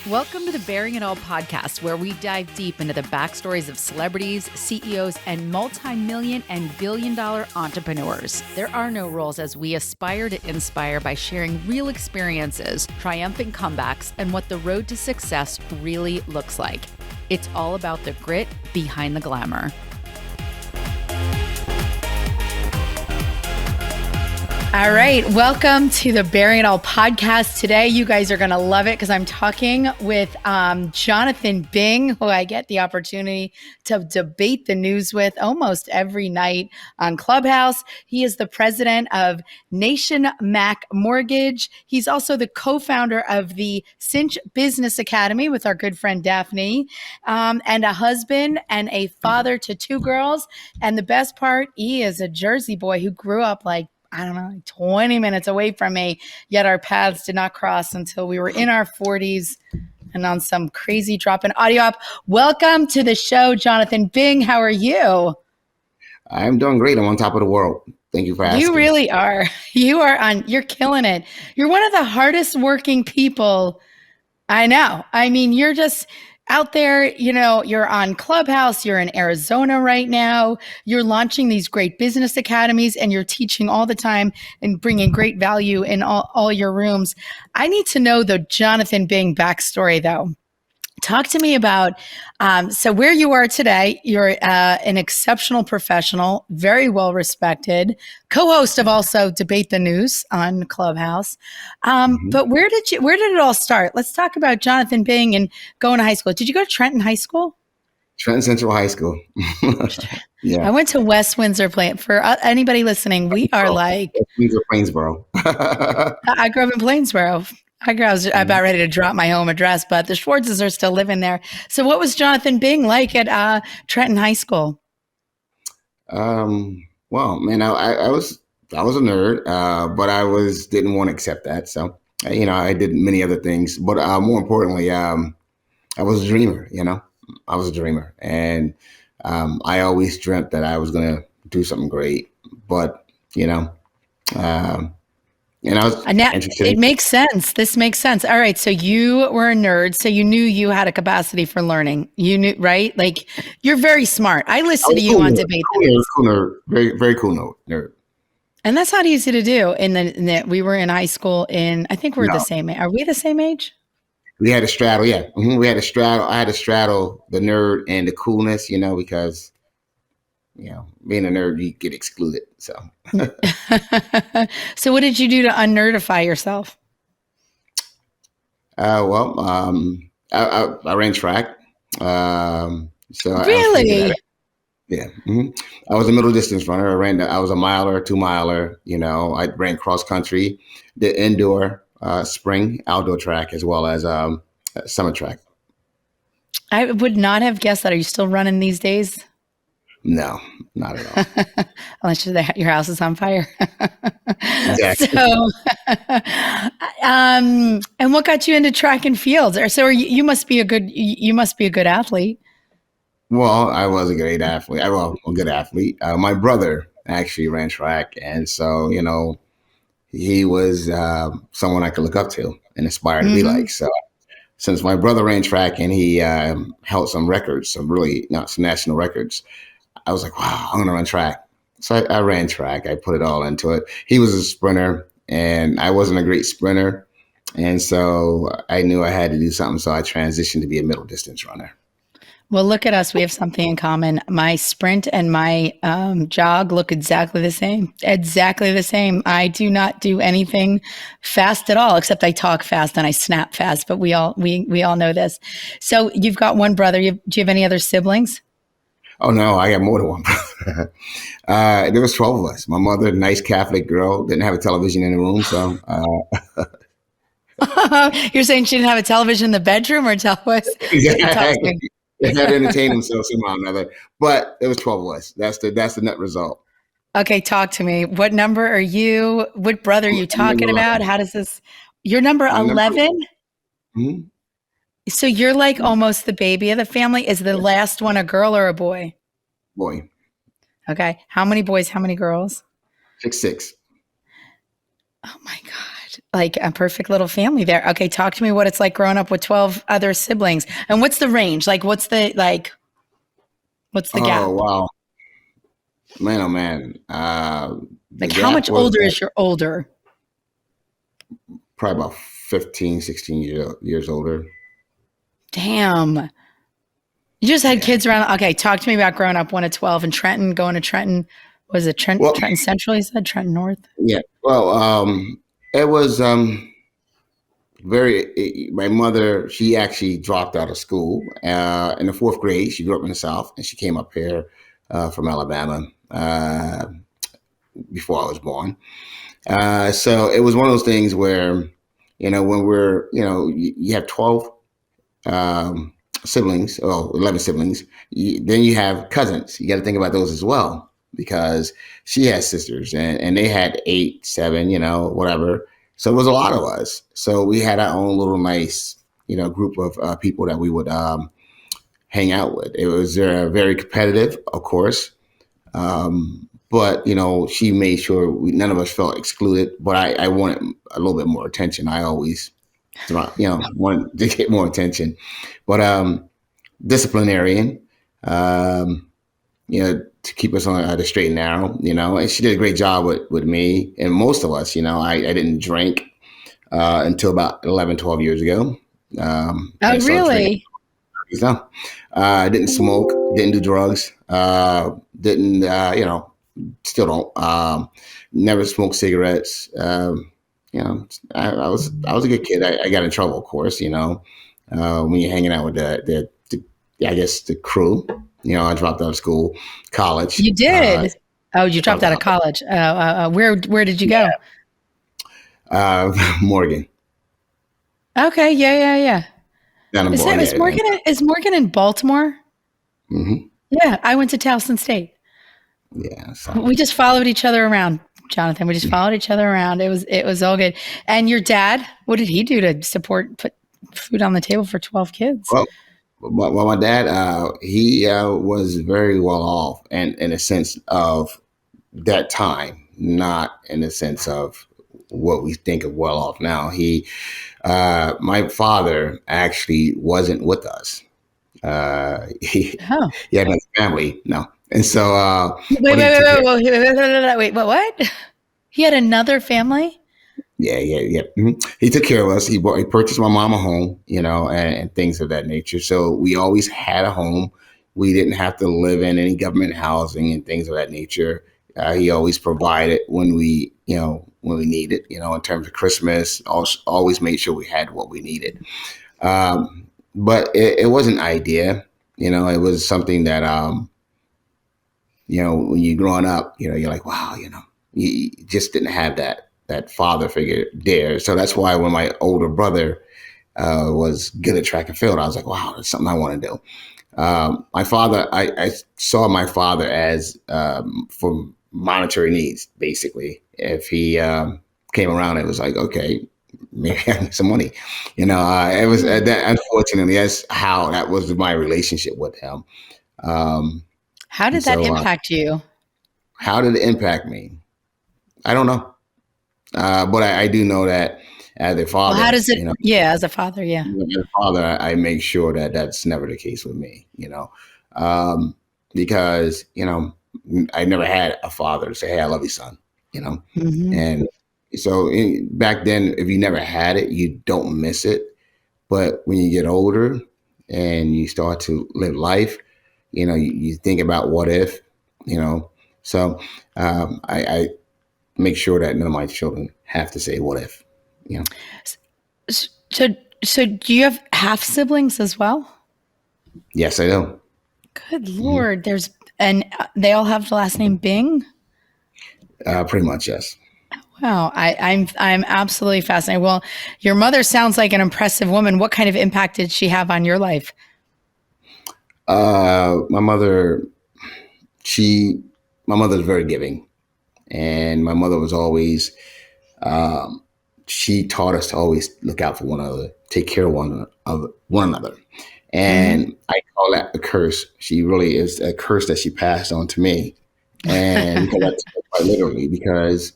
Welcome to the Bearing It All podcast, where we dive deep into the backstories of celebrities, CEOs, and multi-million and billion-dollar entrepreneurs. There are no rules as we aspire to inspire by sharing real experiences, triumphant comebacks, and what the road to success really looks like. It's all about the grit behind the glamour. All right, welcome to the Bearing It All podcast. Today, you guys are going to love it because I'm talking with Jonathan Bing, who I get the opportunity to debate the news with almost every night on Clubhouse. He is the president of NationMac Mortgage. He's also the co-founder of the Cinch Business Academy with our good friend Daphne, and a husband and a father to two girls. And the best part, he is a Jersey boy who grew up like 20 minutes away from me, yet our paths did not cross until we were in our 40s and on some crazy drop in audio app. Welcome to the show, Jonathan Bing. How are you? I'm doing great. I'm on top of the world. Thank you for asking. You really are. You're killing it. You're one of the hardest working people I know. I mean, you're just out there, you're on Clubhouse, you're in Arizona right now, you're launching these great business academies and you're teaching all the time and bringing great value in all your rooms. I need to know the Jonathan Bing backstory though. Talk to me about, so where you are today. You're an exceptional professional, very well respected, co-host of also Debate the News on Clubhouse. But where did it all start? Let's talk about Jonathan Bing and going to high school. Did you go to Trenton High School? Trenton Central High School. Yeah. I went to West Windsor. For anybody listening, we are like Windsor, Plainsboro. I grew up in Plainsboro. I was about ready to drop my home address, but the Schwartzes are still living there. So what was Jonathan Bing like at Trenton High School? Well, man, I was a nerd, but I didn't want to accept that. So, I did many other things, but more importantly, I was a dreamer, I was a dreamer. And I always dreamt that I was going to do something great, but, and I was interested. It makes sense. This makes sense. All right. So you were a nerd. So you knew you had a capacity for learning. You knew, right? Like you're very smart. I listened to you on Debate. Cool nerd. Very, very cool nerd. And that's not easy to do. We were in high school I think we're the same age. Are we the same age? We had to straddle. Yeah. We had to straddle. I had to straddle the nerd and the coolness, because being a nerd, you get excluded. So, so what did you do to unnerdify yourself? I ran track. Really? Yeah. I was a middle distance runner. I was a miler, 2 miler. I ran cross country, the indoor, spring, outdoor track, as well as summer track. I would not have guessed that. Are you still running these days? No, not at all. Unless your house is on fire. Exactly. So, and what got you into track and field? You must be a good athlete. Well, I was a great athlete. A good athlete. My brother actually ran track, and so he was someone I could look up to and aspire to be like. So, since my brother ran track and he held some records, some national records, I was like, wow, I'm going to run track. So I ran track. I put it all into it. He was a sprinter and I wasn't a great sprinter. And so I knew I had to do something. So I transitioned to be a middle distance runner. Well, look at us. We have something in common. My sprint and my jog look exactly the same. Exactly the same. I do not do anything fast at all, except I talk fast and I snap fast. But we all know this. So you've got one brother. Do you have any other siblings? Oh, no, I got more than one brother. There was 12 of us. My mother, nice Catholic girl, didn't have a television in the room. So you're saying she didn't have a television in the bedroom or tell us? Exactly. They had to entertain themselves somehow or another. But it was 12 of us. That's the net result. Okay, talk to me. What number are you? What brother are you talking about? How does this? You're number 11? Mm-hmm. So you're like almost the baby of the family. Is the last one a girl or a boy? Boy. Okay. How many boys? How many girls? 6. Oh my God. like a perfect little family there. Okay, talk to me what it's like growing up with 12 other siblings. And what's the range? Like what's the Oh, gap? wow. Man, oh, man. The Like how gap much was older is your older? probably about 15, 16 years older. Damn. You just had Yeah. kids around. Okay, talk to me about growing up one of 12 in Trenton, going to Trenton. Was it Well, Trenton Central? You said Trenton North? yeah. Well, it was my mother, she actually dropped out of school in the fourth grade. She grew up in the South and she came up here from Alabama before I was born. So it was one of those things where, when you have 12 um, siblings, well, 11 siblings, then you have cousins. You got to think about those as well because she has sisters and they had 8, 7, whatever. So it was a lot of us. So we had our own little nice, group of people that we would hang out with. It was very competitive, of course. But she made sure none of us felt excluded. But I wanted a little bit more attention. I always, wanted to get more attention. But disciplinarian, to keep us on the straight and narrow. And she did a great job with me and most of us. I didn't drink until about 11, 12 years ago. I Oh, started drinking. really? No, I didn't smoke, didn't do drugs, didn't, still don't. Never smoked cigarettes. I was a good kid. I got in trouble, of course. When you're hanging out with I guess the crew. I dropped out of school, college. You did? Oh, you dropped Dropped out of out. college. Where did you go? Morgan, Okay, yeah. down in Is that Morgan. Yeah, Is Morgan in Baltimore? hmm Yeah, I went to Towson State. yeah. So, We just followed each other around, Jonathan. We just followed each other around. It was all good. And your dad, what did he do to put food on the table for 12 kids? well, my dad, he was very well off, and in a sense of that time, not in the sense of what we think of well off now. My father actually wasn't with us. Oh. He had another family, no, and so Wait, but he wait, took care. wait, wait, wait, wait, wait, wait, wait, what? He had another family? Yeah. He took care of us. He purchased my mom a home, and things of that nature. So we always had a home. We didn't have to live in any government housing and things of that nature. He always provided when we needed, in terms of Christmas. Always made sure we had what we needed. But it wasn't an idea, it was something that, when you're growing up, you're like, wow, you just didn't have that father figure there. So that's why when my older brother was good at track and field, I was like, wow, that's something I want to do. My father, I saw my father as for monetary needs, basically. If he came around, it was like, okay, maybe I need some money. It was that. Unfortunately, that's how that was my relationship with him. Um, How and did that so, impact you? how did it impact me? I don't know, but I do know that as a Well, how father, does it, yeah, as a father, yeah. as a father, I make sure that that's never the case with me. Um, because I never had a father say, "Hey, I love you, son." You know, Hmm. and so back then, if you never had it, you don't miss it. But when you get older and you start to live life, you think about what if, you know. So I make sure that none of my children have to say what if, you know. So, so do you have half siblings as well? Yes, I do. Good Hmm. Lord. And they all have the last name Bing? Pretty much, yes. Wow. I'm absolutely fascinated. Well, your mother sounds like an impressive woman. What kind of impact did she have on your life? My mother, she, my mother's very giving, and my mother was always, um, she taught us to always look out for one another, take care of one another, Hmm. and I call that a curse. She really is a curse that she passed on to me, and because that's quite literally because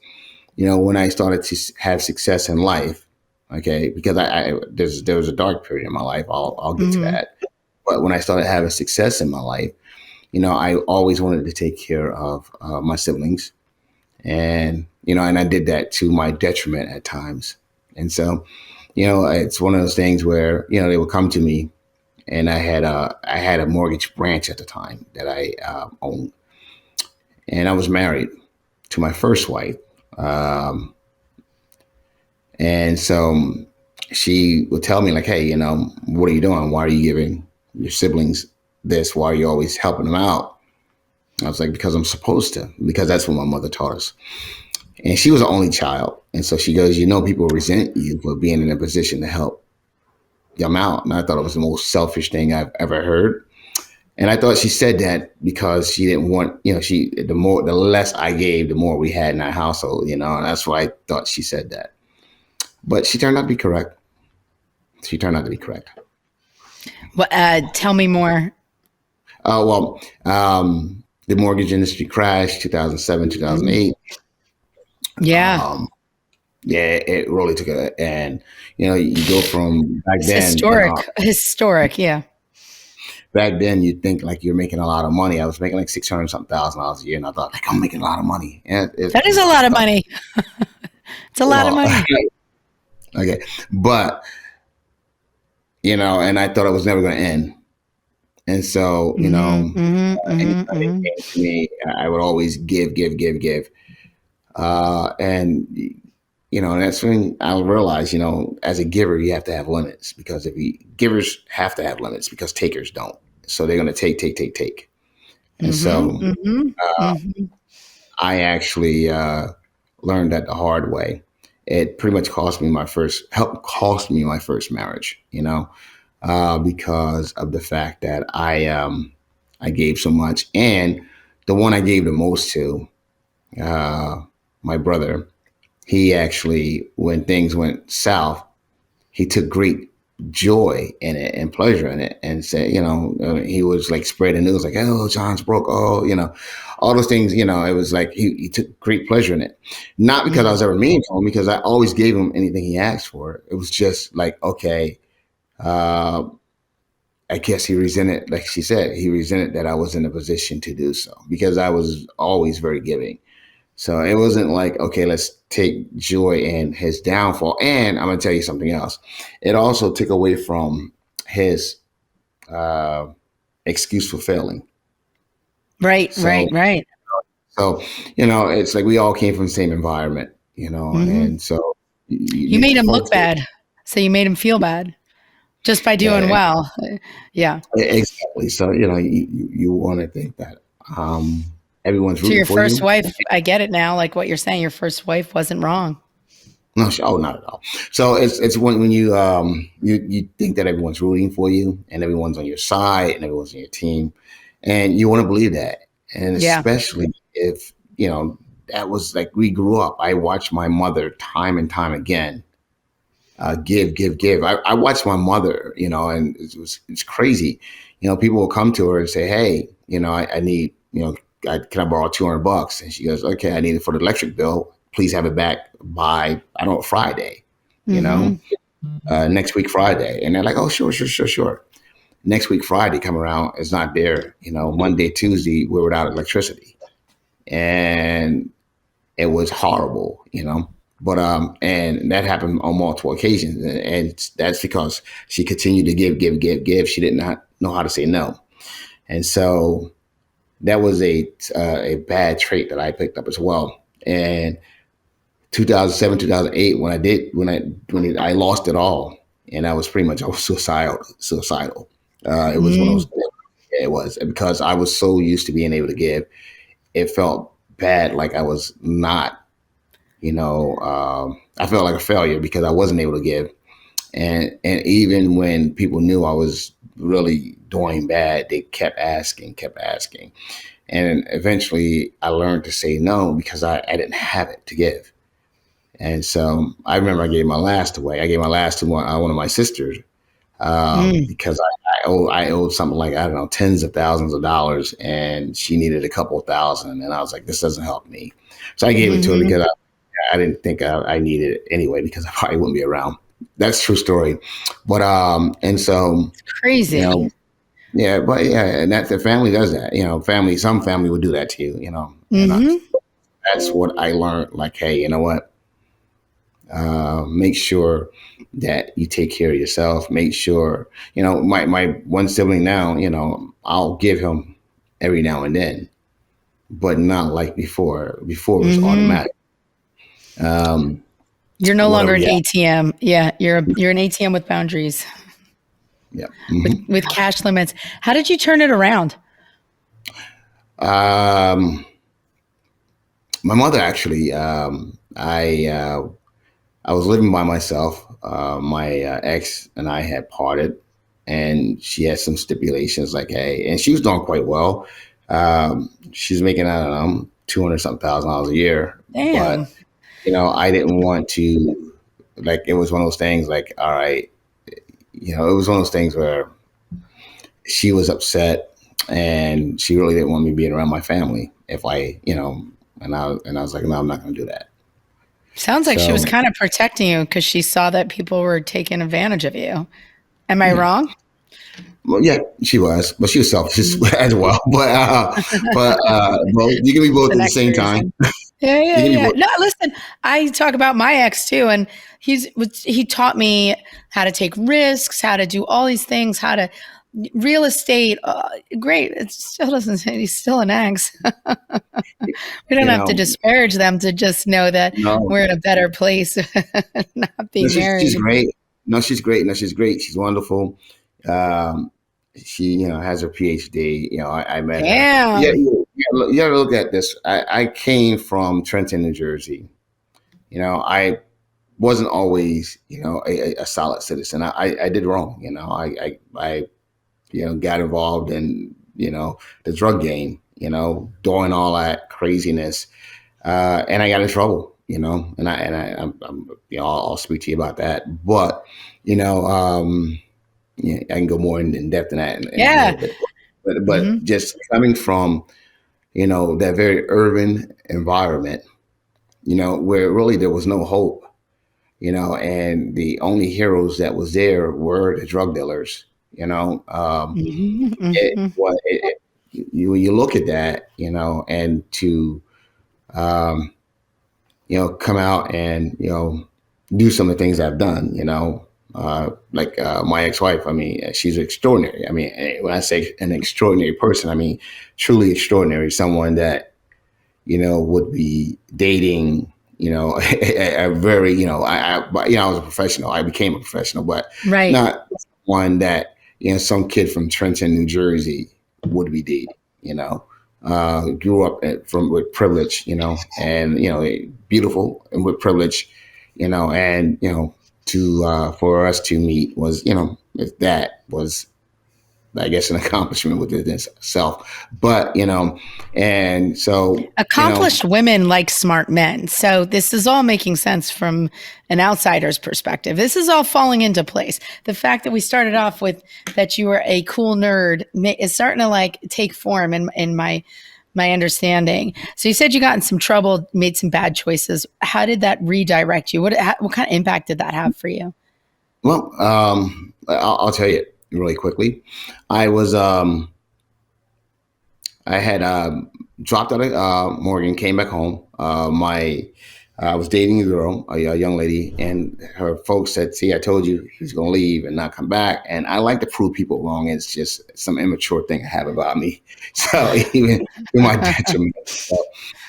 when I started to have success in life, okay, because there was a dark period in my life. I'll get to Mm-hmm. that. But when I started having success in my life, I always wanted to take care of my siblings, and I did that to my detriment at times. And so, it's one of those things where they would come to me, and I had a mortgage branch at the time that I owned, and I was married to my first wife. Um, And so she would tell me like, hey, what are you doing? Why are you giving your siblings this? Why are you always helping them out? I was like, because I'm supposed to, because that's what my mother taught us. And she was the only child. And so she goes, people resent you for being in a position to help them out. And I thought it was the most selfish thing I've ever heard. And I thought she said that because she didn't want, the less I gave, the more we had in our household, and that's why I thought she said that. But she turned out to be correct. She turned out to be correct. Well, tell me more. The mortgage industry crashed 2007, 2008. Yeah. Yeah, it really took and you go from back It's then. historic. Yeah. Back then, you'd think like you're making a lot of money. I was making like $600,000 a year, and I thought like I'm making a lot of money. And that is a lot of money. It's a lot of money. Okay, but and I thought it was never going to end. And so, anytime it came to me, I would always give. And that's when I realized, as a giver, you have to have limits, because givers have to have limits because takers don't. So they're going to take. And so I actually learned that the hard way. It pretty much helped cost me my first marriage, because of the fact that I gave so much. And the one I gave the most to, my brother, he actually, when things went south, he took great joy in it and pleasure in it, and said, he was like spreading news like, oh, John's broke. Oh, all those things, it was like he took great pleasure in it. Not because I was ever mean to him, because I always gave him anything he asked for. It was just like, okay, I guess he resented, like she said, he resented that I was in a position to do so, because I was always very giving. So it wasn't like, okay, let's take joy in his downfall. And I'm going to tell you something else. It also took away from his excuse for failing. Right. So, it's like we all came from the same environment, and so you made him look bad. So you made him feel bad just by doing well. Yeah. Exactly. So, you want to think that everyone's rooting for you. So your first wife, I get it now. Like what you're saying, your first wife wasn't wrong. No, not at all. So it's when you think that everyone's rooting for you and everyone's on your side and everyone's on your team, and you want to believe that. And especially if, that was like, we grew up. I watched my mother time and time again give. I watched my mother, and it's crazy. People will come to her and say, hey, I need, can I borrow $200? And she goes, okay, I need it for the electric bill. Please have it back by, I don't know, Friday, next week, Friday. And they're like, oh, sure. Next week, Friday come around, it's not there. Monday, Tuesday, we're without electricity. And it was horrible, But and that happened on multiple occasions, and that's because she continued to give. She did not know how to say no, and so that was a bad trait that I picked up as well. And 2007, 2008, when I lost it all, and I was pretty much suicidal. It was one of those. It was because I was so used to being able to give. It felt bad, like I was not. I felt like a failure because I wasn't able to give. And even when people knew I was really doing bad, they kept asking. And eventually I learned to say no because I didn't have it to give. And so I remember I gave my last away. I gave my last to one of my sisters because I owed something like, I don't know, tens of thousands of dollars, and she needed a couple of thousand. And I was like, this doesn't help me. So I gave it to her because I didn't think I needed it anyway because I probably wouldn't be around. That's a true story. But and so you Crazy. know, yeah, but yeah, and that the family does that. Some family would do that to you. And Mm-hmm. that's what I learned. Like, hey, you know what? Make sure that you take care of yourself. Make sure, my one sibling now, I'll give him every now and then, but not like before. Before it was Mm-hmm. automatic. Um, You're no whatever longer an you have. ATM. Yeah, you're an ATM with boundaries, Yeah. with cash limits. How did you turn it around? Um, my mother actually, I was living by myself. My ex and I had parted, and she had some stipulations like, hey, and she was doing quite well. She's making, I don't know, 200 something $1,000 a year. Damn. But, I didn't want to, like, it was one of those things like, all right, it was one of those things where she was upset and she really didn't want me being around my family if and I was like, no, I'm not going to do that. Sounds like she was So, kind of protecting you because she saw that people were taking advantage of you. Am I yeah. wrong? Well, yeah, she was, but she was selfish Mm. as well. Well, you can be It's both the at the next same time. reason. Yeah, You yeah, can be yeah. both. No, listen, I talk about my ex too, and he taught me how to take risks, how to do all these things, how to real estate. Great. It still doesn't say he's still an ex. We don't You have to know, disparage them to just know that no, we're in a better place not no, being she's married. great. No, she's great. No, she's great. She's wonderful. Um, she, has her PhD. I met her. Yeah, Damn. you gotta look at this. I came from Trenton, New Jersey. I wasn't always, a solid citizen. I did wrong. I got involved in, the drug game, doing all that craziness. And I got in trouble, I'll speak to you about that. But, yeah, I can go more in depth in that in a Yeah. little bit. But Hmm. just coming from, that very urban environment, where really there was no hope, and the only heroes that was there were the drug dealers, Hmm. it, Hmm. what it, you look at that, and to um, come out and do some of the things I've done, like my ex-wife. I mean, she's extraordinary. I mean, when I say an extraordinary person, I mean truly extraordinary. Someone that would be dating. A very, I was a professional. I became a professional, but Right. not one that some kid from Trenton, New Jersey would be dating. Grew up with privilege, and beautiful and with privilege, and to for us to meet was that was I guess an accomplishment within itself. But and so Accomplished women like smart men. So this is all making sense from an outsider's perspective. This is all falling into place. The fact that we started off with that you were a cool nerd is starting to like take form in my understanding. So you said you got in some trouble, made some bad choices. How did that redirect you? What kind of impact did that have for you? well, I'll tell you really quickly. I was I had dropped out of Morgan, came back home. My I was dating a girl, a young lady, and her folks said, "See, I told you he's going to leave and not come back." And I like to prove people wrong. It's just some immature thing I have about me. So even to my detriment. So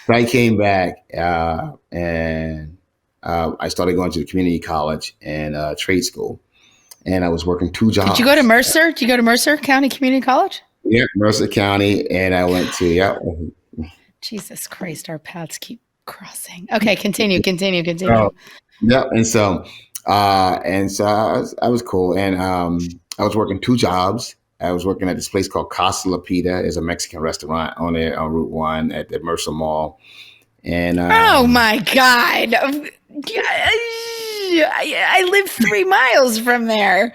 I came back and I started going to the community college and trade school, and I was working two Did you go to jobs. Mercer? Did you go to Mercer County Community College? Yeah, Mercer County, and I went to yeah. Jesus Christ, our paths keep crossing. Okay, continue, continue, Oh, continue. yeah, and so I was cool, and I was working two jobs. I was working at this place called Casa Lapita, is a Mexican restaurant on there on Route One at the Mercer Mall, and Oh my God. I live 3 miles from there.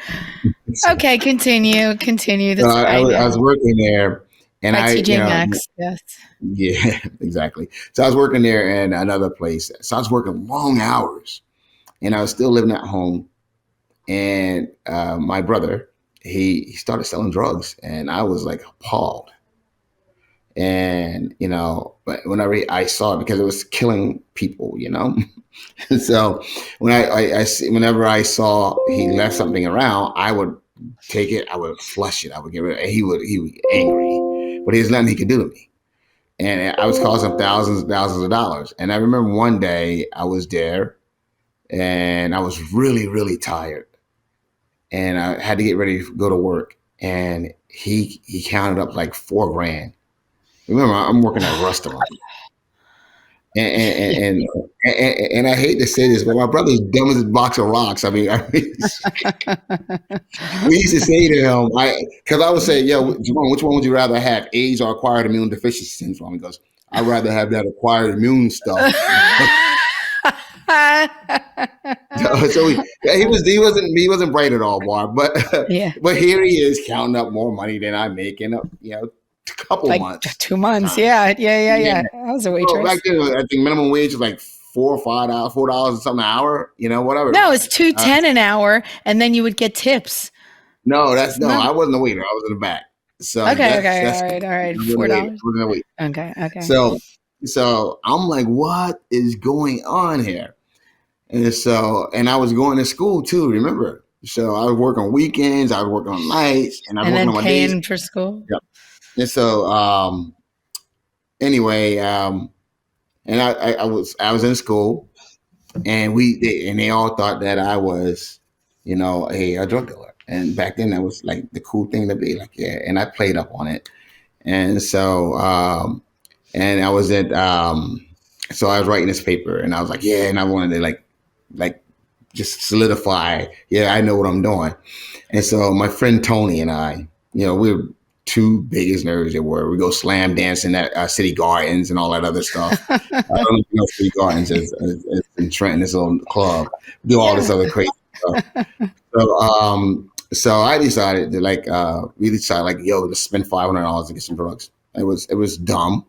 so Okay, continue, continue. so That's I fine. was I Yeah. was working there, And By I, TJ Maxx. Yes. yeah, exactly. So I was working there in another place. So I was working long hours, and I was still living at home. And my brother, he started selling drugs, and I was like appalled. And but whenever I saw it, because it was killing people, so whenever I saw he left something around, I would take it, I would flush it, I would get rid of it. He would be angry, but there's nothing he could do to me. And I was costing thousands and thousands of dollars. And I remember one day I was there, and I was really, really tired, and I had to get ready to go to work. And he counted up like $4 grand. Remember, I'm working at a restaurant. Yeah. And I hate to say this, but my brother's dumb as a box of rocks. I mean, we used to say to him, because I would say, "Yo, Jerome, which one would you rather have, AIDS or acquired immune deficiency syndrome?" He goes, "I'd rather have that acquired immune stuff." So he wasn't bright at all, Bar. But Yeah. but here he is counting up more money than I make in a couple Like months. 2 months. Time. Yeah. Yeah. I was a So back waitress. then, I think minimum wage was like $4 or something an hour, whatever it No, was. it's 210 an hour, and then you would get tips. No, No. I wasn't a waiter. I was in the back. So Okay. that's All right. I wasn't a waiter. $4. I wasn't a waiter. Okay. So I'm like, what is going on here? And I was going to school too, remember? So I was working on weekends, I was working on nights, and I was And working then on my days. paying for school. Yeah. And so anyway, and I was in school, and they all thought that I was, a drug dealer. And back then that was like the cool thing to be like, yeah. And I played up on it. And so and I was so I was writing this paper, and I was like, yeah, and I wanted to like just solidify, yeah, I know what I'm doing. And so my friend Tony and I, we were two biggest nerds there were. We go slam dancing at City Gardens and all that other stuff. I don't know if you know City Gardens is in Trenton, this little club. We do all this other crazy stuff. So I decided to we decided like, yo, let's spend $500 to get some drugs. It was dumb,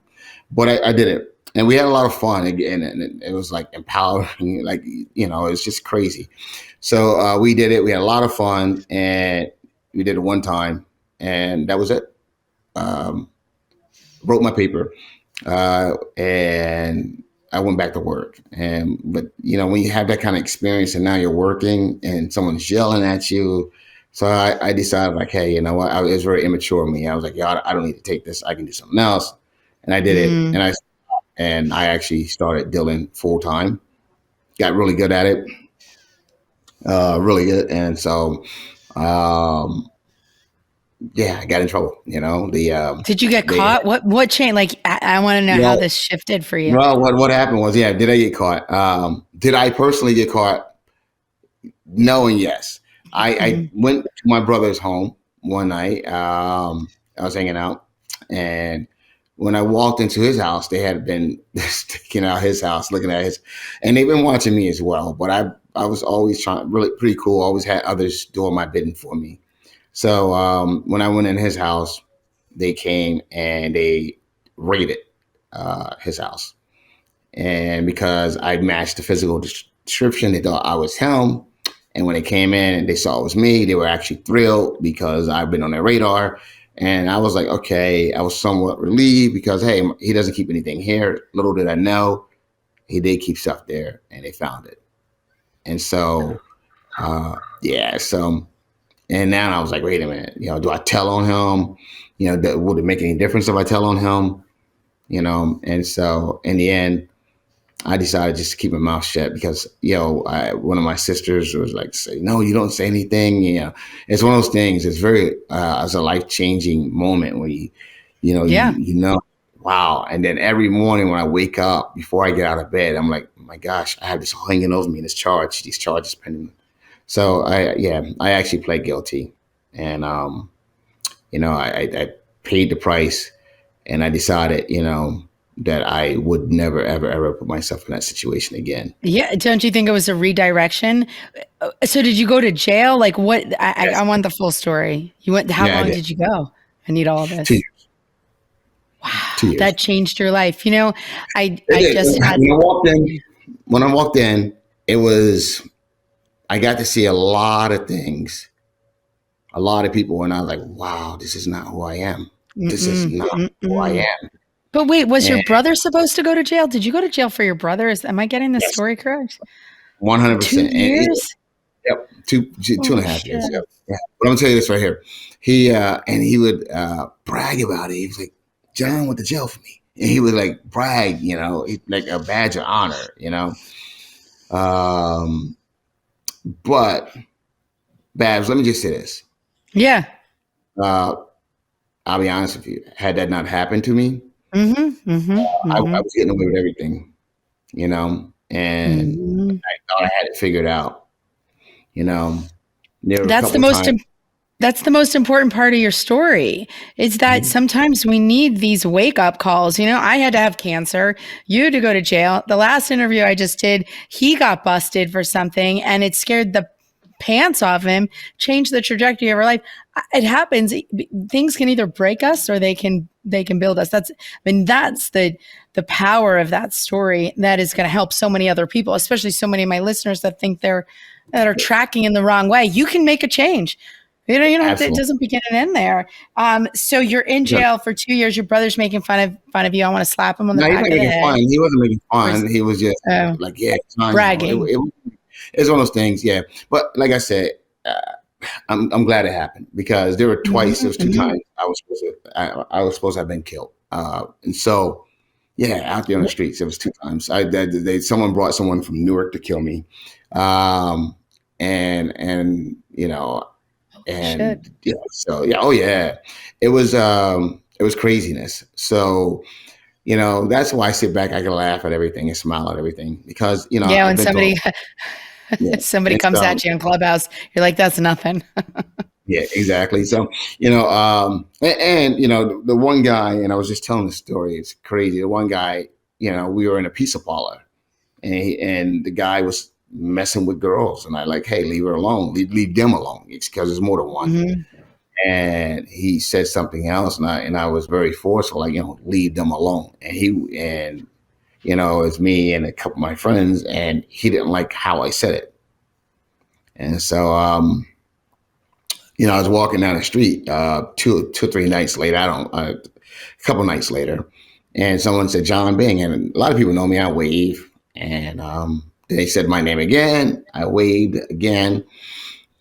but I did it. And we had a lot of fun again, and it was like empowering, like, it's just crazy. So we did it. We had a lot of fun, and we did it one time, and that was it. Wrote my paper, and I went back to work. But when you have that kind of experience, and now you're working, and someone's yelling at you, so I decided like, hey, you know what? It was very immature of me. I was like, yeah, I don't need to take this. I can do something else, and I did it, and I actually started dealing full time. Got really good at it, really good, and so. Yeah, I got in trouble. Did you get caught? What changed? Like, I want to know how this shifted for you. Well, what happened was, did I get caught? Did I personally get caught? No and yes. I went to my brother's home one night. I was hanging out, and when I walked into his house, they had been sticking out his house, looking at his, and they've been watching me as well. But I was always really pretty cool. Always had others doing my bidding for me. So when I went in his house, they came and they raided his house. And because I matched the physical description, they thought I was him. And when they came in and they saw it was me, they were actually thrilled because I've been on their radar. And I was like, okay, I was somewhat relieved because, hey, he doesn't keep anything here. Little did I know, he did keep stuff there, and they found it. And so, and now I was like, wait a minute, do I tell on him? Would it make any difference if I tell on him? And so in the end, I decided just to keep my mouth shut because, one of my sisters was like, no, you don't say anything. It's one of those things. It's very, it's a life-changing moment when wow. And then every morning when I wake up, before I get out of bed, I'm like, oh my gosh, I have this hanging over me, these charges pending. So I actually pled guilty, and I paid the price, and I decided, that I would never, ever, ever put myself in that situation again. Yeah. Don't you think it was a redirection? So did you go to jail? Like what? I want the full story. You went, how long did you go? I need all of this. 2 years. 2 years. That changed your life. You know, It I did. just had, When I walked in, it was, I got to see a lot of things, a lot of people, and I was like, wow, this is not who I am. This is mm-mm, not who I mm-mm. am. But wait, was your And brother supposed to go to jail? Did you go to jail for your brother? Am I getting this yes, story correct? 2 100%. And years? yep, two and Oh a half years. shit. Yep. Yeah. But I'm gonna tell you this right here. He would brag about it. He was like, John went to jail for me. And he would like brag, like a badge of honor, Um, but Babs, let me just say this. Yeah. Uh, I'll be honest with you. Had that not happened to me, Mm-hmm. Mm-hmm. I Mm-hmm. was getting away with everything, and Mm-hmm. I thought I had it figured out. You know, there were a That's the couple of most times. That's the most important part of your story is that Mhm. sometimes we need these wake up calls. You know, I had to have cancer. You had to go to jail. The last interview I just did, he got busted for something and it scared the pants off him, changed the trajectory of our life. It happens. Things can either break us or they can build us. That's the power of that story that is going to help so many other people, especially so many of my listeners that think that are tracking in the wrong way. You can make a change. You don't have to, it Absolutely. doesn't begin and end there. So you're in jail for 2 years. Your brother's making fun of you. I want to slap him on the No, he's back not of the making head. fun. He wasn't making Or is- fun. He was just oh, like, yeah, John, bragging. it's one of those things. Yeah. But like I said, I'm glad it happened because there were twice, Mm-hmm, there was two mm-hmm. times I was supposed to have been killed. And so, yeah, out there on the streets, it was two times. Someone brought someone from Newark to kill me. Um, and, Shit. so yeah, oh yeah, it was craziness. So, that's why I sit back, I can laugh at everything and smile at everything because, Yeah, I've when been to a, yeah. somebody And comes so, at you in Clubhouse, you're like, that's nothing. yeah, exactly. So, the one guy, and I was just telling the story, it's crazy. The one guy, we were in a pizza parlor and the guy was messing with girls. And I like, hey, leave her alone, leave them alone. It's because there's more than one. Mm-hmm. And he said something else. And I was very forceful, like, leave them alone. It's me and a couple of my friends, and he didn't like how I said it. And so, I was walking down the street two or three nights later. A couple nights later, and someone said John Bing, and a lot of people know me. I wave, and they said my name again. I waved again,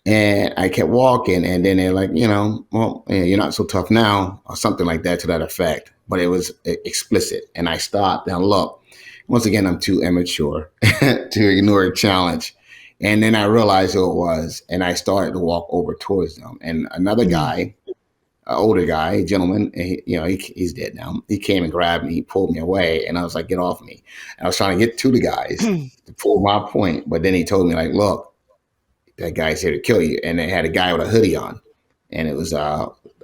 and I kept walking. And then they're like, well, yeah, you're not so tough now, or something like that to that effect. But it was explicit, and I stopped and looked. Once again, I'm too immature to ignore a challenge. And then I realized who it was, and I started to walk over towards them. And another guy, an older guy, a gentleman, and he's dead now. He came and grabbed me, he pulled me away, and I was like, "Get off me!" And I was trying to get to the guys to pull my point, but then he told me like, "Look, that guy's here to kill you." And they had a guy with a hoodie on, and it was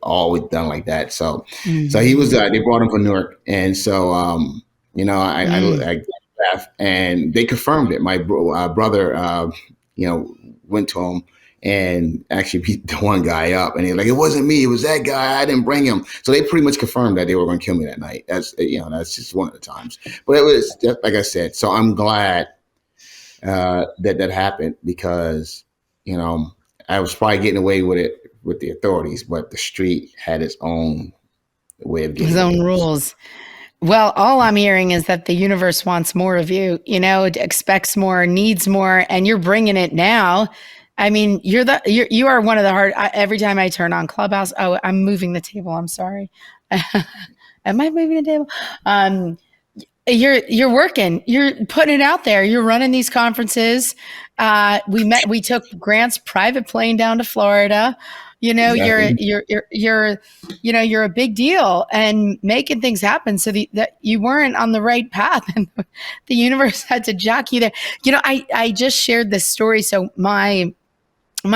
always done like that. So he was. They brought him from Newark, and so I laughed, and they confirmed it. My brother, went to him and actually beat the one guy up, and he's like, "It wasn't me, it was that guy. I didn't bring him." So they pretty much confirmed that they were going to kill me that night. That's just one of the times. But it was just, like I said. So I'm glad that happened because I was probably getting away with it with the authorities, but the street had its own way of getting His away own with it. rules. Well, all I'm hearing is that the universe wants more of you, it expects more, needs more, and you're bringing it now. I mean, you are one of the hard, every time I turn on Clubhouse, oh, I'm moving the table. I'm sorry. Am I moving the table? You're working, you're putting it out there. You're running these conferences. We took Grant's private plane down to Florida. Exactly. You're a big deal and making things happen so that you weren't on the right path and the universe had to jock you there. I just shared this story. So my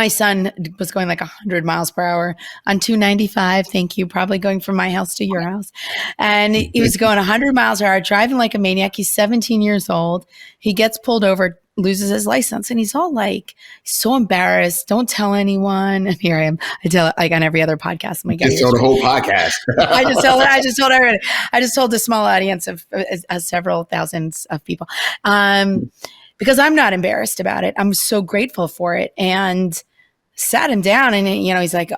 son was going like 100 miles per hour on 295. Thank you. Probably going from my house to your house. And he was going 100 miles per hour, driving like a maniac. He's 17 years old. He gets pulled over loses his license, and he's all like, so embarrassed. Don't tell anyone. And here I am. I tell it like on every other podcast. I'm like, Just told the whole podcast. I just told everybody. I just told a small audience of several thousands of people, because I'm not embarrassed about it. I'm so grateful for it, and sat him down, and he's like,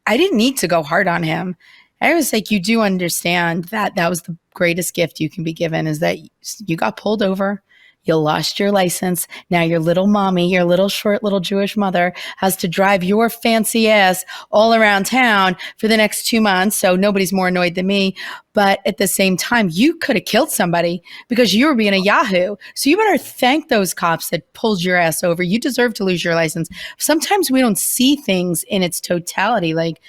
I didn't need to go hard on him. I was like, you do understand that was the greatest gift you can be given, is that you got pulled over. You lost your license. Now your little mommy, your little short little Jewish mother, has to drive your fancy ass all around town for the next 2 months. So nobody's more annoyed than me. But at the same time, you could have killed somebody because you were being a Yahoo. So you better thank those cops that pulled your ass over. You deserve to lose your license. Sometimes we don't see things in its totality. Like,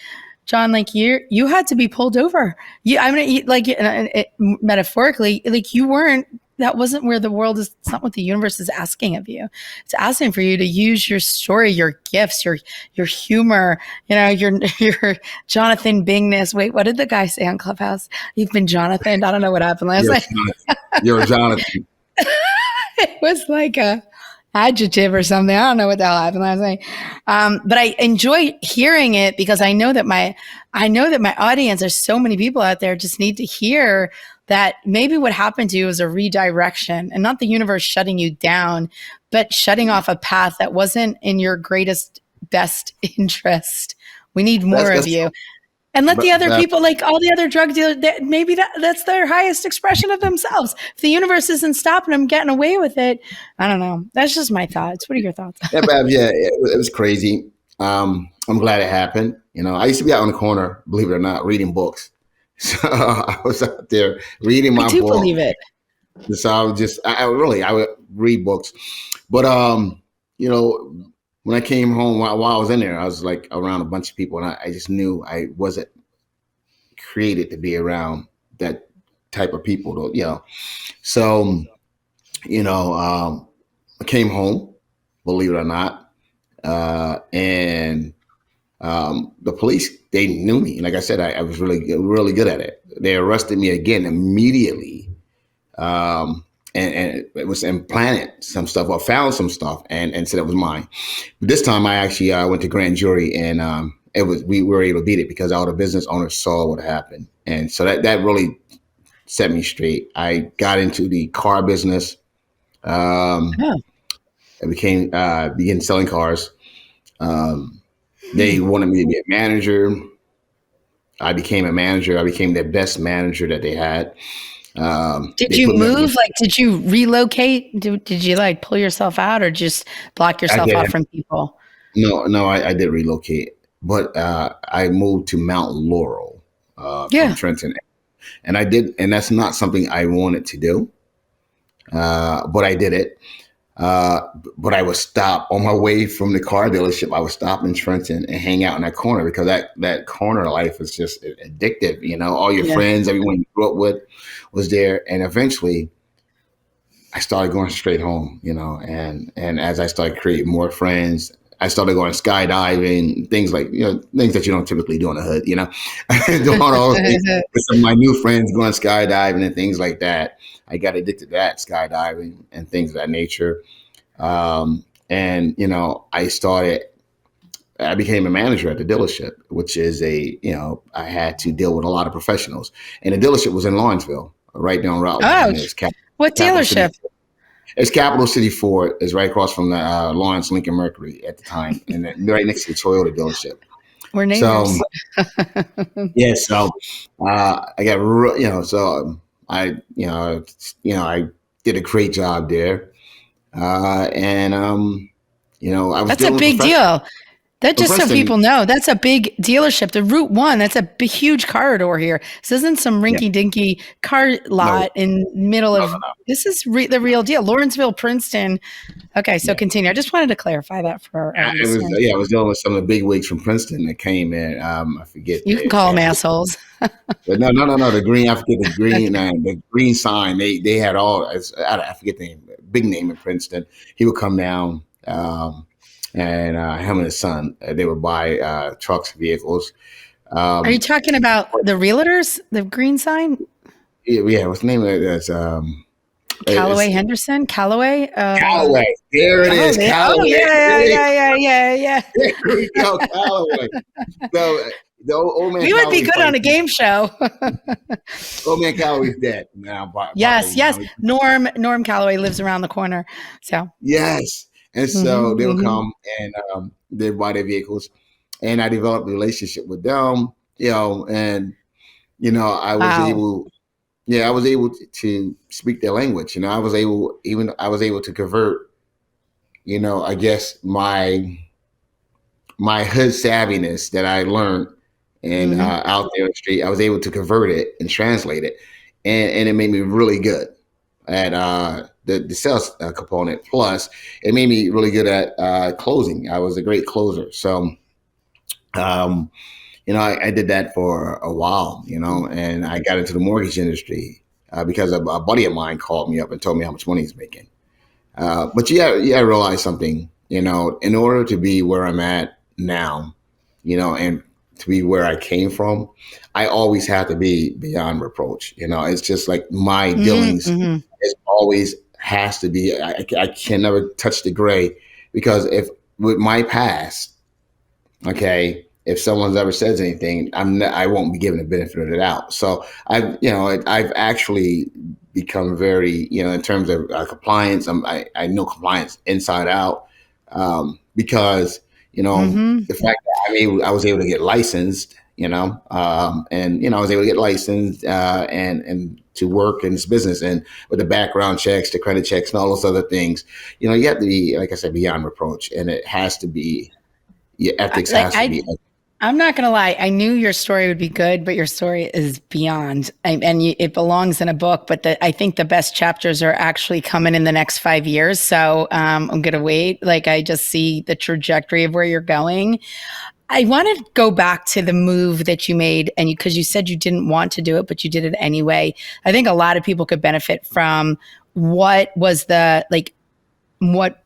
John, like you had to be pulled over. Metaphorically, like you weren't. That wasn't where the world is. It's not what the universe is asking of you. It's asking for you to use your story, your gifts, your humor. Your Jonathan Bingness. Wait, what did the guy say on Clubhouse? You've been Jonathan. I don't know what happened last night. You're Jonathan. It was like a adjective or something. I don't know what the hell happened last night. But I enjoy hearing it because I know that my audience, there's so many people out there just need to hear that maybe what happened to you was a redirection, and not the universe shutting you down, but shutting off a path that wasn't in your greatest, best interest. We need more of you. And let the other people, like all the other drug dealers, maybe that's their highest expression of themselves. If the universe isn't stopping them getting away with it, I don't know. That's just my thoughts. What are your thoughts? Yeah, it was crazy. I'm glad it happened. I used to be out on the corner, believe it or not, reading books. So I was out there reading my book. I do believe it. So I would read books. But, when I came home, while I was in there, I was like around a bunch of people, and I just knew I wasn't created to be around that type of people, So, I came home, believe it or not, and the police, they knew me. Like I said, I was really, really good at it. They arrested me again immediately. And it was implanted some stuff, or found some stuff, and said it was mine. But this time I actually went to grand jury, and we were able to beat it because all the business owners saw what happened. And so that really set me straight. I got into the car business. I began selling cars. They wanted me to be a manager. I became a manager. I became the best manager that they had. Did you move? Like, did you relocate? Did you like pull yourself out, or just block yourself off from people? No, I did relocate, but I moved to Mount Laurel from Trenton, and I did, and that's not something I wanted to do, but I did it. But I would stop on my way from the car dealership. I would stop in Trenton and hang out in that corner because that corner life is just addictive. All your friends, everyone you grew up with was there. And eventually I started going straight home, and as I started creating more friends, I started going skydiving, things like, things that you don't typically do in the hood, doing all things with some of my new friends going skydiving and things like that. I got addicted to that, skydiving and things of that nature. And, I became a manager at the dealership, which is I had to deal with a lot of professionals. And the dealership was in Lawrenceville, right down Route 1. What dealership? It's Capital City Ford. It's right across from the Lawrence Lincoln Mercury at the time, and then right next to the Toyota dealership. We're neighbors. So, I got, I did a great job there, I was. That's a big deal. That just so people know, that's a big dealership. The Route 1, that's a big, huge corridor here. This isn't some rinky-dinky car lot in the middle of. No. This is the real deal. Lawrenceville, Princeton. Okay, so continue. I just wanted to clarify that for our listeners. I was dealing with some of the big wigs from Princeton that came in. I forget. You can call them assholes. But no. The green. I forget the green. The green sign. They had all. I forget the name. Big name in Princeton. He would come down. And him and his son, they would buy trucks, vehicles. Are you talking about the realtors, the green sign? Yeah. What's the name of it? That's Callaway It's Henderson, Callaway. Callaway. There it is, Oh Callaway. yeah, yeah. There we go, Callaway. So the old man We would be Callaway's good probably on a game show. old man Callaway's dead now. Probably Yes. now. Norm Calloway lives around the corner. So. Yes, and so Mm-hmm, they would mm-hmm. come and they'd buy their vehicles, and I developed a relationship with them. And I was Wow. able. Yeah, I was able to speak their language. I was able to convert. I guess my hood savviness that I learned and Mm-hmm. out there in the street, I was able to convert it and translate it, and it made me really good at the sales component. Plus, it made me really good at closing. I was a great closer, so I did that for a while, and I got into the mortgage industry because a buddy of mine called me up and told me how much money he's making. But you gotta realize something, in order to be where I'm at now, and to be where I came from, I always have to be beyond reproach. It's just like my Mm-hmm, dealings mm-hmm. is always has to be. I can never touch the gray because if with my past, okay, if someone's ever says anything, I won't be given the benefit of the doubt. So I've actually become very, in terms of compliance. I know compliance inside out because Mm-hmm. the fact that I was able to get licensed, and I was able to get licensed and to work in this business, and with the background checks, the credit checks, and all those other things, you have to be, like I said, beyond reproach, and it has to be. Your ethics Like has to be. I'm not gonna lie. I knew your story would be good, but your story is beyond, and it belongs in a book. But I think the best chapters are actually coming in the next 5 years. So I'm gonna wait. Like I just see the trajectory of where you're going. I want to go back to the move that you made, and because you said you didn't want to do it, but you did it anyway. I think a lot of people could benefit from what was the like what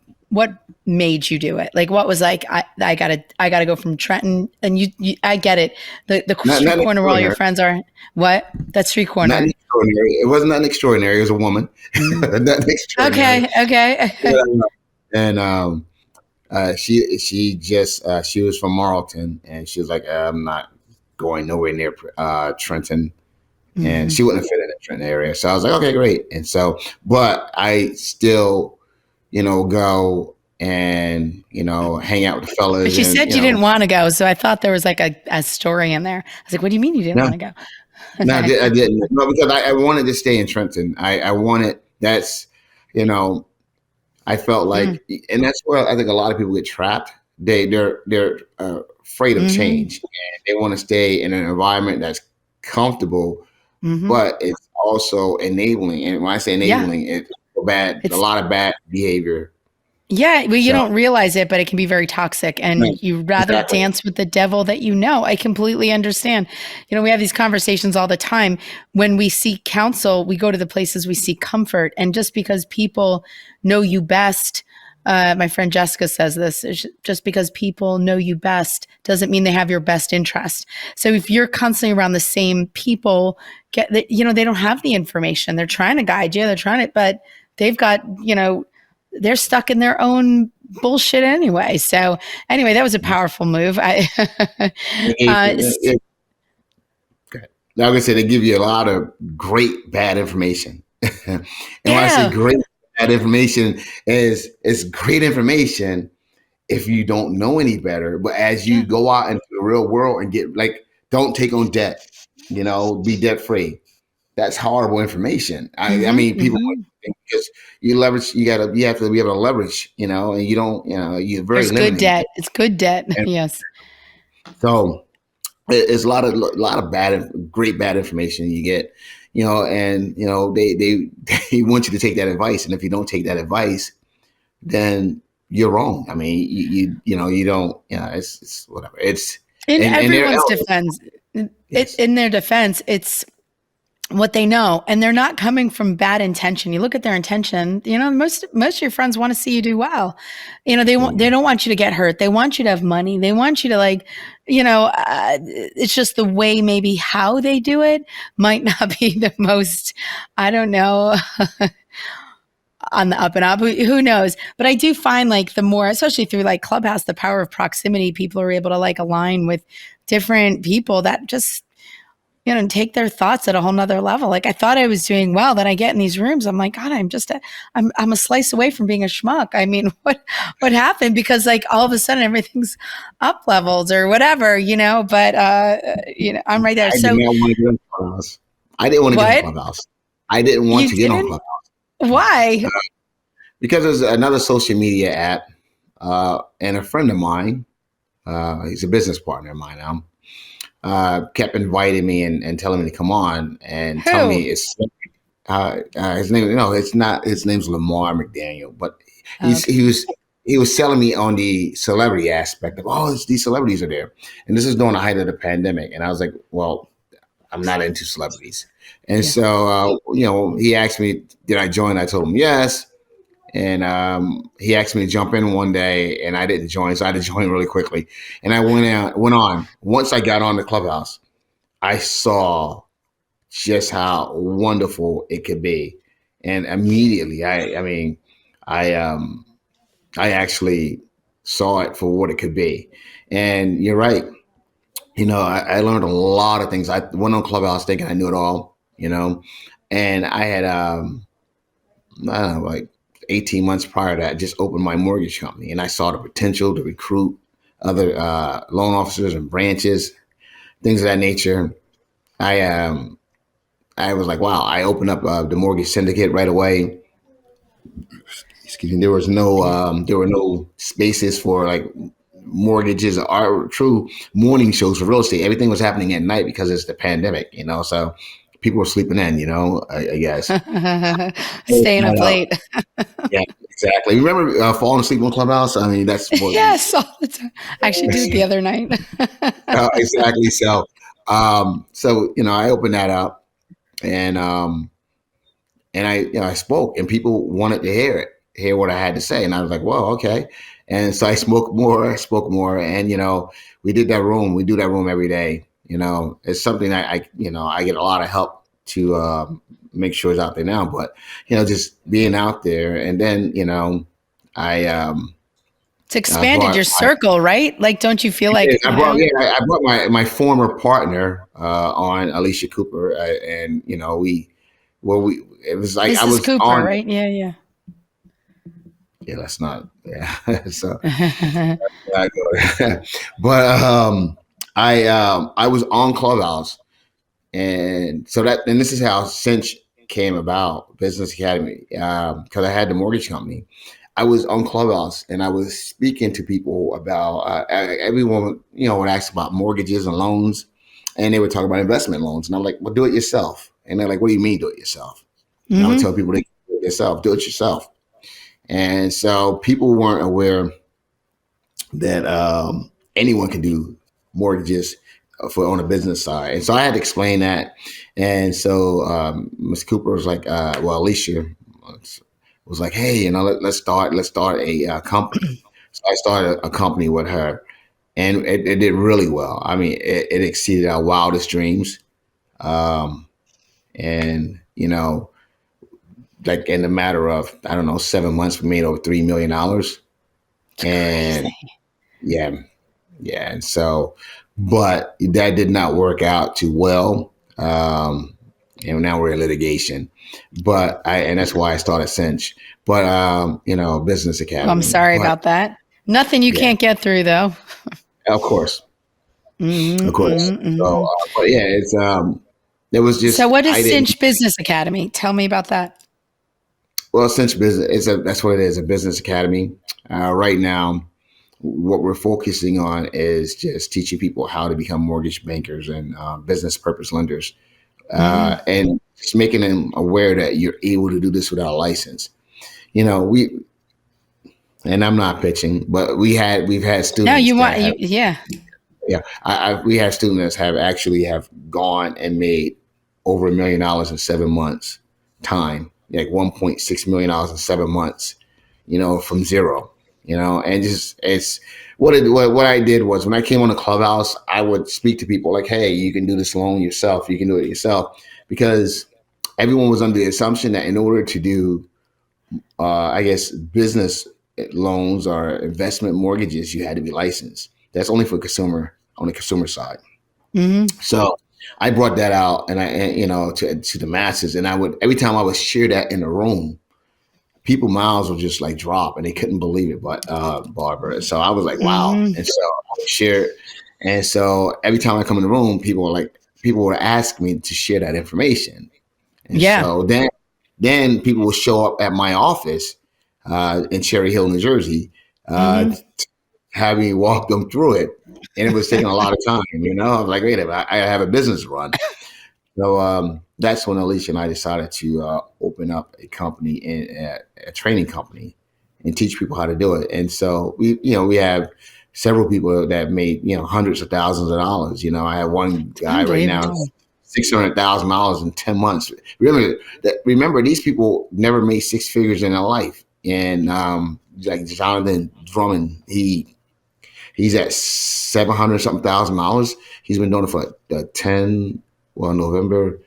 made you do it? Like what was like I gotta go from Trenton, and you I get it. The street Not corner where all your extraordinary. friends are. What? That street Nothing corner. extraordinary. It wasn't nothing extraordinary. It was a woman. Mm. Nothing extraordinary. Okay. Yeah. And she was from Marlton, and she was like, I'm not going nowhere near Trenton, and Mm-hmm. she wouldn't fit in the Trenton area. So I was like, okay, great. And so, but I still, go and hang out with the But fellas, she and said you didn't want to go, so I thought there was like a story in there. I was like, what do you mean you didn't no, want to go? no, Okay. I didn't. No, because I wanted to stay in Trenton. I wanted that's you know I felt Mm. like, and that's where I think a lot of people get trapped. They're afraid of Mm-hmm. change, and they want to stay in an environment that's comfortable, Mm-hmm. but it's also enabling. And when I say Yeah. enabling, it's a It's lot of bad behavior. Yeah, well, you So don't realize it, but it can be very toxic, and right, you rather exactly. dance with the devil that you know. I completely understand. We have these conversations all the time. When we seek counsel, we go to the places we seek comfort. And just because people know you best, my friend Jessica says this, just because people know you best doesn't mean they have your best interest. So if you're constantly around the same people, they don't have the information. They're trying to guide you. They're trying to, but they've got, they're stuck in their own bullshit anyway. So anyway, that was a powerful move. Uh, It, like I said, they give you a lot of great bad information. And when I say yeah. great bad information, is it's great information if you don't know any better. But as you Yeah. go out into the real world and don't take on debt, be debt free. That's horrible information. I Mm-hmm, mean, people mm-hmm. think because you leverage, you have to be able to leverage, and you don't, you're very There's good limiting. debt. It's good debt. And Yes. so it's a lot of great bad information you get, and they want you to take that advice, and if you don't take that advice, then you're wrong. I mean, you don't, it's whatever. It's In and they're everyone's defense, yes, in their defense, it's what they know, and they're not coming from bad intention. You look at their intention, most of your friends want to see you do well. They don't want you to get hurt. They want you to have money. They want you to it's just the way, maybe how they do it might not be the most, I don't know, on the up and up. Who knows? But I do find like the more, especially through like Clubhouse, the power of proximity, people are able to like align with different people that just, take their thoughts at a whole nother level. Like I thought I was doing well. Then I get in these rooms. I'm like, God, I'm a slice away from being a schmuck. I mean, what happened? Because like all of a sudden everything's up levels or whatever, but, I'm right there. I So did not want to get on Clubhouse. I didn't want to get on what? Clubhouse. I didn't want You to get on didn't? Clubhouse. Why? Because there's another social media app, and a friend of mine, he's a business partner of mine now, kept inviting me and telling me to come on and tell me Who? it's his name. No, it's not. His name's Lamar McDaniel, but Okay. he was selling me on the celebrity aspect of these celebrities are there, and this is during the height of the pandemic, and I was like, well, I'm not into celebrities, and Yeah. so he asked me, did I join? I told him yes. And he asked me to jump in one day, and I didn't join, so I had to join really quickly. And I went on. Once I got on the Clubhouse, I saw just how wonderful it could be, and immediately, I actually saw it for what it could be. And you're right. I learned a lot of things. I went on Clubhouse thinking I knew it all. And I had I don't know, like 18 months prior to that, I just opened my mortgage company, and I saw the potential to recruit other loan officers and branches, things of that nature. I was like, wow. I opened up the mortgage syndicate right away. Excuse me. Yeah. There were no spaces for like mortgages or true morning shows for real estate. Everything was happening at night because it's the pandemic, so people were sleeping in, I guess. Staying up late. Yeah, exactly. Remember falling asleep on Clubhouse? I mean, that's what. Yes, all the time. I actually did it the other night. Exactly. So I opened that up, and I spoke, and people wanted to hear what I had to say, and I was like, "Whoa, okay." And so I spoke more, and we did that room. We do that room every day. It's something I get a lot of help to make sure it's out there now. But just being out there, and then I It's expanded your circle, right? Like, don't you feel like, I brought my former partner on, Alicia Cooper, and it was like I Mrs. was Cooper, on. right? Yeah, Yeah, that's not. Yeah, so yeah. but I was on Clubhouse, and this is how Cinch came about, Business Academy, because I had the mortgage company. I was on Clubhouse, and I was speaking to people about everyone, would ask about mortgages and loans, and they would talk about investment loans, and I'm like, well, do it yourself. And they're like, what do you mean, do it yourself? And I would tell people, they do it yourself, do it yourself. And so people weren't aware that anyone can do mortgages on a business side. And so I had to explain that. And so Ms. Cooper was like, Alicia was like, hey, let's start a company. So I started a company with her, and it did really well. I mean, it exceeded our wildest dreams. And like in a matter of, I don't know, 7 months, we made over $3 million. And Crazy. yeah, and so, but that did not work out too well. And now we're in litigation, and that's why I started Cinch. But Business Well, I'm Academy. sorry But about that. Nothing you yeah, can't get through, though. of course, Mm-hmm, of course. mm-hmm, So, mm-hmm. but yeah, it was So, just, what is I didn't. Cinch Business Academy? Tell me about that. Well, Cinch Business, that's what it is, a business academy. Right now, what we're focusing on is just teaching people how to become mortgage bankers and business purpose lenders, Mm-hmm. and just making them aware that you're able to do this without a license. We and I'm not pitching, but we've had No, students you that want have, you, yeah. yeah, we have students that have gone and made over $1 million in 7 months time, like $1.6 million in 7 months, from zero, and just what I did was, when I came on the Clubhouse, I would speak to people like, hey, you can do this loan yourself, you can do it yourself, because everyone was under the assumption that in order to do I guess, business loans or investment mortgages, you had to be licensed. That's only for consumer on the consumer side. Mm-hmm. So I brought that out, to the masses, and I would every time I would share that in the room, people mouths would just like drop, and they couldn't believe it. But Barbara, so I was like, wow, Mm-hmm. and so I would share it, and so every time I come in the room, people would ask me to share that information, and Yeah. so then people would show up at my office in Cherry Hill, New Jersey, uh, Mm-hmm. have me walk them through it. And it was taking a lot of time, I was like, wait a minute, I have a business to run. So that's when Alicia and I decided to open up a company, a training company, and teach people how to do it. And so we have several people that made hundreds of thousands of dollars. I have one guy right now, Unbelievable. $600,000 in 10 months. Remember, these people never made six figures in their life. And like Jonathan Drummond, he's at 700 something $1,000. He's been doing it for 10 November.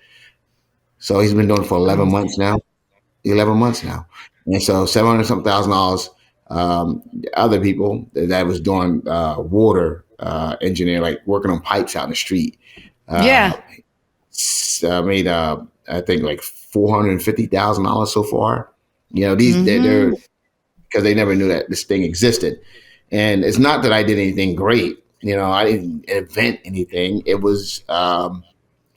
So he's been doing it for 11 months now. 11 months now. And so 700 something $1,000. Other people that was doing water engineer, like working on pipes out in the street, Yeah. uh, made I think like $450,000 so far. They're Mm-hmm. because they never knew that this thing existed. And it's not that I did anything great. I didn't invent anything. It was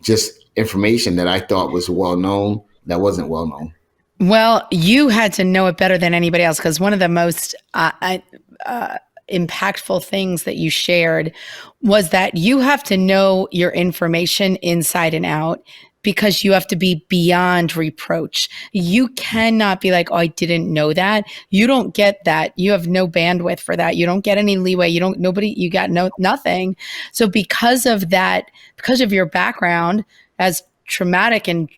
just information that I thought was well known that wasn't well known. Well, you had to know it better than anybody else because one of the most impactful things that you shared was that you have to know your information inside and out because you have to be beyond reproach. You cannot be like, oh, I didn't know that. You don't get that. You have no bandwidth for that. You don't get any leeway. You got nothing. So because of that, because of your background, as traumatic and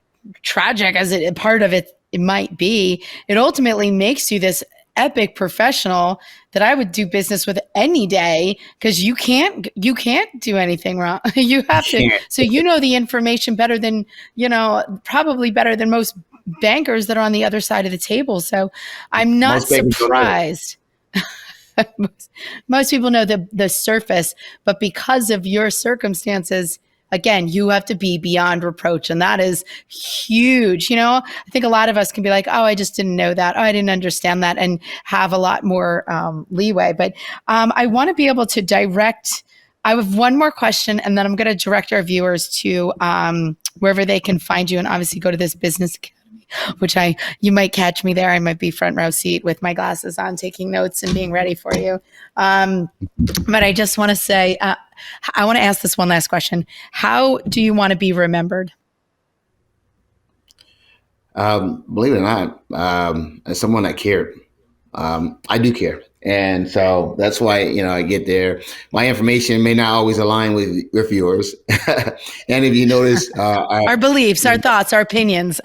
tragic as part of it might be, it ultimately makes you this epic professional that I would do business with any day because you can't do anything wrong. You have to. Yeah. So the information better than, probably better than most bankers that are on the other side of the table. So I'm not Most bankers don't know that. surprised. Most people know the surface, but because of your circumstances, again, you have to be beyond reproach. And that is huge. I think a lot of us can be like, oh, I just didn't know that. Oh, I didn't understand that, and have a lot more leeway. But I want to be able to direct. I have one more question, and then I'm going to direct our viewers to wherever they can find you. And obviously go to this business academy, which you might catch me there. I might be front row seat with my glasses on, taking notes and being ready for you. But I just want to say, I want to ask this one last question. How do you want to be remembered? Believe it or not, as someone that cared, I do care. And so that's why, I get there. My information may not always align with yours. And if you notice, Our beliefs, our thoughts, our opinions.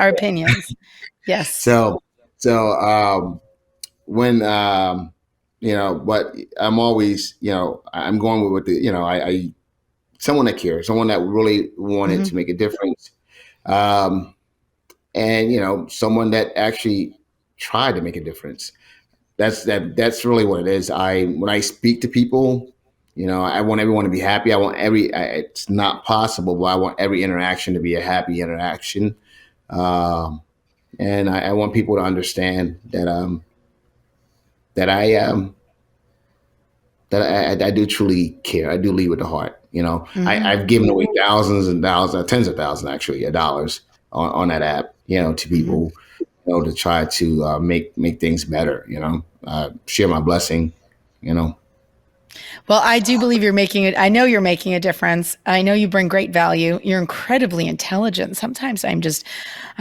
Yes. so when, but I'm always, I'm going with the, I someone that cares, someone that really wanted to make a difference. And someone that actually tried to make a difference. That's really what it is. When I speak to people, I want everyone to be happy. It's not possible, but I want every interaction to be a happy interaction. And I want people to understand that I do truly care. I do lead with the heart. I've given away thousands and thousands, tens of thousands actually, of dollars on that app, to people, to try to make things better. Share my blessing. Well, I do believe you're making it. I know you're making a difference. I know you bring great value. You're incredibly intelligent. Sometimes I'm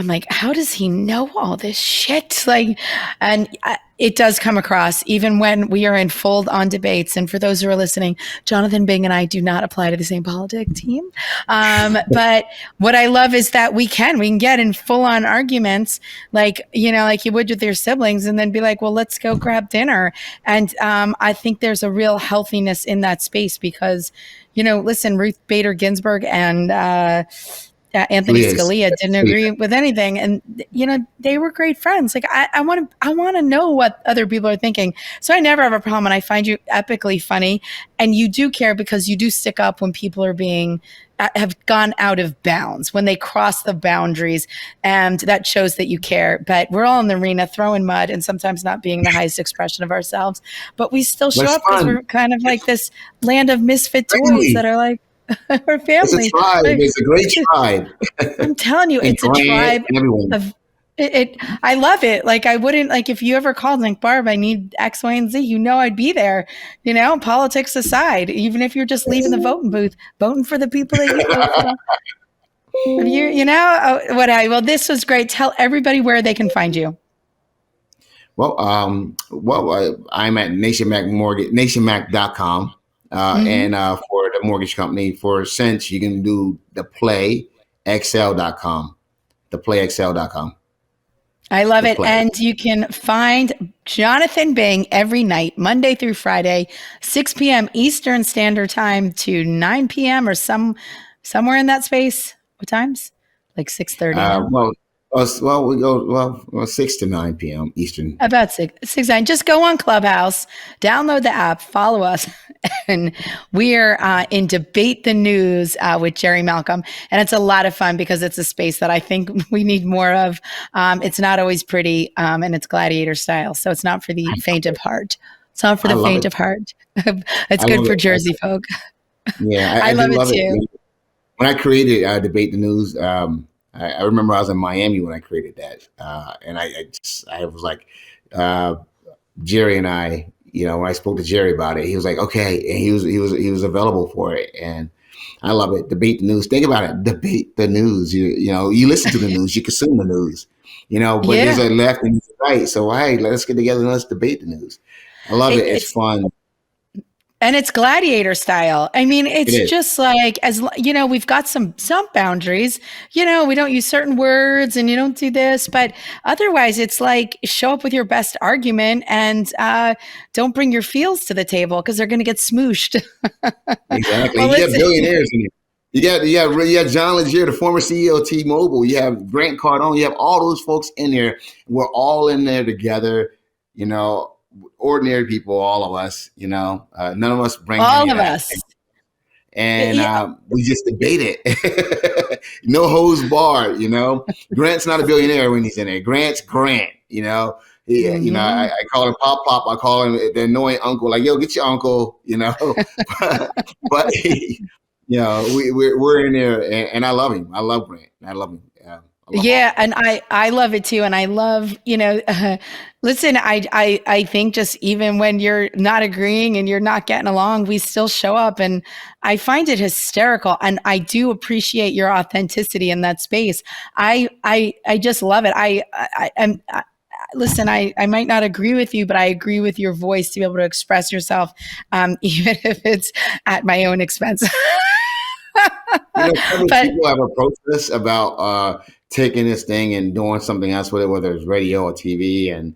like, how does he know all this shit? It does come across even when we are in full on debates. And for those who are listening, Jonathan Bing and I do not apply to the same politic team. But what I love is that we can get in full on arguments, like you would with your siblings, and then be like, well, let's go grab dinner. And I think there's a real healthiness in that space because, listen, Ruth Bader Ginsburg and Anthony He is. Scalia didn't agree with anything, and they were great friends. Like I want to know what other people are thinking. So I never have a problem, and I find you epically funny, and you do care because you do stick up when people are have gone out of bounds, when they cross the boundaries, and that shows that you care. But we're all in the arena throwing mud and sometimes not being the highest expression of ourselves, but we still show up because we're kind of like this land of misfit toys that are like, we're It's a family. tribe. Like, It's a great tribe. I'm telling you, And it's a Grant tribe and everyone. of it. I love it. Like I wouldn't like if you ever called like Barb, I need X, Y, and Z. I'd be there. Politics aside, even if you're just leaving the voting booth, voting for the people that you vote for. Well, this was great. Tell everybody where they can find you. Well, I'm at NationMac.com. And for the mortgage company, for Sense, you can do theplayxl.com. Theplayxl.com. I love it. And you can find Jonathan Bing every night, Monday through Friday, 6 p.m. Eastern Standard Time to 9 p.m. or somewhere in that space. What times? Like 6:30 now? We go 6 to 9 p.m. Eastern. About 6 9. Just go on Clubhouse, download the app, follow us, and we are in Debate the News with Jerry Malcolm, and it's a lot of fun because it's a space that I think we need more of. It's not always pretty, and it's gladiator style, so it's not for the faint of heart. It's not for the faint of heart. It's good for Jersey folk. Yeah, I love it too. When I created Debate the News, I remember I was in Miami when I created that, and I was like, Jerry and I, when I spoke to Jerry about it, he was like, okay, and he was available for it, and I love it. Debate the News. Think about it. Debate the news. You listen to the news, you consume the news, but there's a left and there's a right. So hey, let's get together and let's debate the news. I love it. It's fun. And it's gladiator style. I mean, it's just like, we've got some boundaries, we don't use certain words and you don't do this, but otherwise it's like show up with your best argument and don't bring your feels to the table because they're going to get smooshed. Exactly. You got billionaires in it. You got John Legere, the former CEO of T-Mobile. You have Grant Cardone. You have all those folks in there. We're all in there together, ordinary people, all of us, none of us bring all of us. And we just debate it. No hose barred, Grant's not a billionaire when he's in there. Grant's Grant, I call him Pop. I call him the annoying uncle, like, yo, get your uncle, but we're in there and I love him. I love Grant. I love him. And I love it too. And I love, listen, I think just even when you're not agreeing and you're not getting along, we still show up, and I find it hysterical. And I do appreciate your authenticity in that space. I just love it. Listen, I might not agree with you, but I agree with your voice to be able to express yourself, even if it's at my own expense. People have approached us about taking this thing and doing something else with it, whether it's radio or TV, and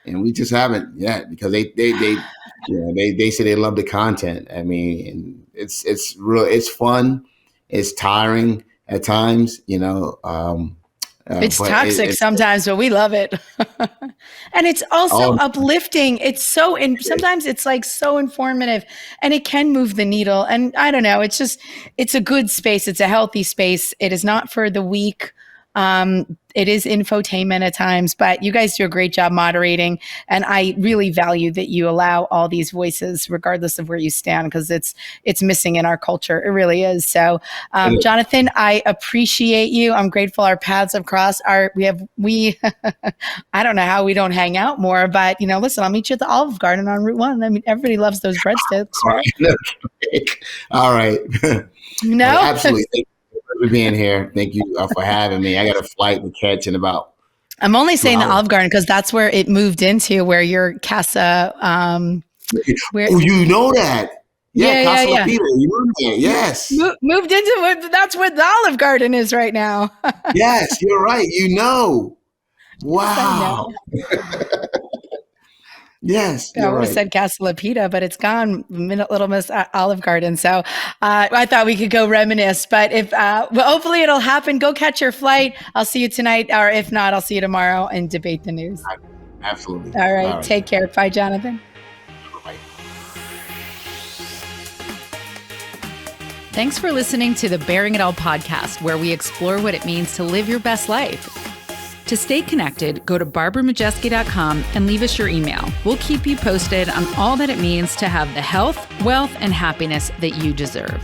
we just haven't yet because they say they love the content. I mean, it's real, it's fun, it's tiring at times, it's toxic sometimes, but we love it. And it's also uplifting. It's sometimes it's like so informative, and it can move the needle. And I don't know, it's a good space. It's a healthy space. It is not for the weak. It is infotainment at times, but you guys do a great job moderating. And I really value that you allow all these voices, regardless of where you stand, because it's missing in our culture. It really is. So, Jonathan, I appreciate you. I'm grateful our paths have crossed. I don't know how we don't hang out more, but listen, I'll meet you at the Olive Garden on Route 1. I mean, everybody loves those breadsticks, right? All right. No, absolutely. For being here. Thank you for having me. I got a flight to catch in about. I'm only saying the Olive Garden because that's where it moved into, where your casa. You know that? Yeah, Casa La Pita. You know that? Yes. Moved into. That's where the Olive Garden is right now. Yes, you're right. Wow. Yes, Yes, I you're would have right. said Casa Lapita, but it's gone. Little Miss Olive Garden. So I thought we could go reminisce. But if well, hopefully it'll happen. Go catch your flight. I'll see you tonight, or if not, I'll see you tomorrow and debate the news. Absolutely. All All right, right. take care. Bye, Jonathan. Bye. Thanks for listening to the Bearing It All podcast, where we explore what it means to live your best life. To stay connected, go to BarbaraMajeski.com and leave us your email. We'll keep you posted on all that it means to have the health, wealth, and happiness that you deserve.